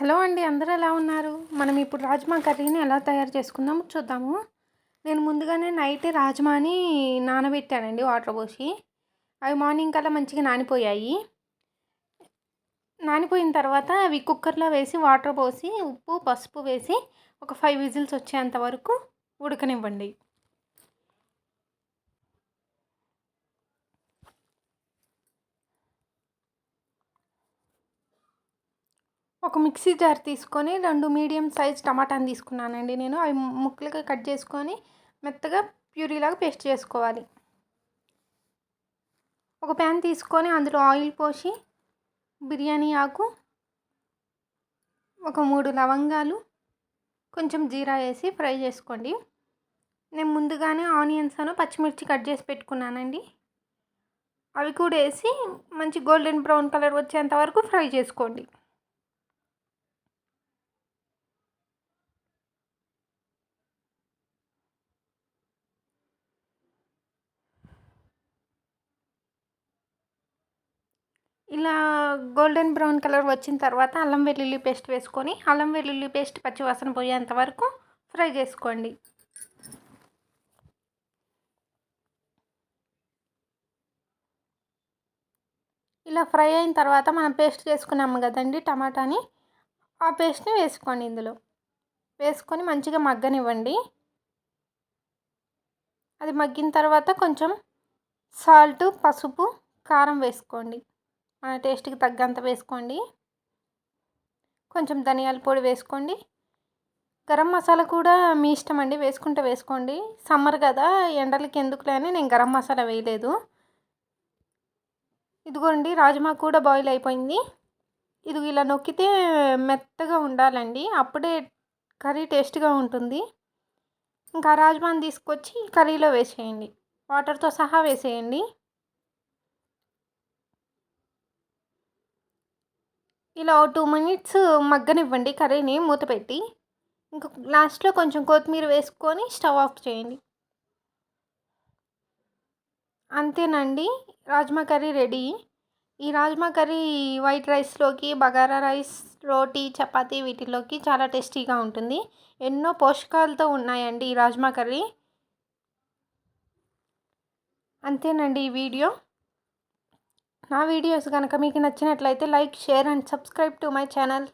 Hello అండి, అందరూ ఎలా ఉన్నారు? మనం ఇప్పుడు రాజ్మా కర్రీని ఎలా తయారు చేసుకుందామో చూద్దాము. నేను ముందుగానే నైట్ రాజ్మాని నానబెట్టానండి వాటర్ పోసి. అవి మార్నింగ్ కల్లా మంచిగా నానిపోయాయి. నానిపోయిన తర్వాత అవి కుక్కర్లో వేసి వాటర్ పోసి ఉప్పు, పసుపు వేసి ఒక 5 విజిల్స్ వచ్చేంత వరకు ఉడకనివ్వండి. ఒక మిక్సీ జార్ తీసుకొని 2 మీడియం సైజ్ టమాటాని తీసుకున్నానండి నేను. అవి ముక్కలుగా కట్ చేసుకొని మెత్తగా ప్యూరీలాగా పేస్ట్ చేసుకోవాలి. ఒక ప్యాన్ తీసుకొని అందులో ఆయిల్ పోసి బిర్యానీ ఆకు, ఒక 3 లవంగాలు, కొంచెం జీరా వేసి ఫ్రై చేసుకోండి. నేను ముందుగానే ఆనియన్స్ పచ్చిమిర్చి కట్ చేసి పెట్టుకున్నానండి. అవి కూడా వేసి మంచి గోల్డెన్ బ్రౌన్ కలర్ వచ్చేంత వరకు ఫ్రై చేసుకోండి. ఇలా గోల్డెన్ బ్రౌన్ కలర్ వచ్చిన తర్వాత అల్లం వెల్లుల్లి పేస్ట్ వేసుకొని అల్లం వెల్లుల్లి పేస్ట్ పచ్చివాసన పోయేంత వరకు ఫ్రై చేసుకోండి. ఇలా ఫ్రై అయిన తర్వాత మనం పేస్ట్ చేసుకున్నాము కదండి టమాటాని, ఆ పేస్ట్ని వేసుకోండి. ఇందులో వేసుకొని మంచిగా మగ్గనివ్వండి. అది మగ్గిన తర్వాత కొంచెం సాల్ట్, పసుపు, కారం వేసుకోండి. మన టేస్ట్కి తగ్గంత వేసుకోండి. కొంచెం ధనియాల పొడి వేసుకోండి. గరం మసాలా కూడా మీ ఇష్టం అండి, వేసుకుంటే వేసుకోండి. సమ్మర్ కదా, ఎండలకి ఎందుకులే అని నేను గరం మసాలా వేయలేదు. ఇదిగోండి, రాజ్మా కూడా బాయిల్ అయిపోయింది. ఇది ఇలా నొక్కితే మెత్తగా ఉండాలండి, అప్పుడే కర్రీ టేస్ట్గా ఉంటుంది. ఇంకా రాజ్మాని తీసుకొచ్చి కర్రీలో వేసేయండి, వాటర్తో సహా వేసేయండి. ఇలా 2 మినిట్స్ మగ్గనివ్వండి కర్రీని మూత పెట్టి. ఇంక లాస్ట్లో కొంచెం కొత్తిమీర వేసుకొని స్టవ్ ఆఫ్ చేయండి. అంతేనండి, రాజ్మా కర్రీ రెడీ. ఈ రాజ్మా కర్రీ వైట్ రైస్లోకి, బగారా రైస్, రోటీ, చపాతీ వీటిల్లోకి చాలా టేస్టీగా ఉంటుంది. ఎన్నో పోషకాలతో ఉన్నాయండి ఈ రాజ్మా కర్రీ. అంతేనండి ఈ వీడియో. నా వీడియోస్ కనుక మీకు నచ్చినట్లయితే like, share and subscribe to my channel.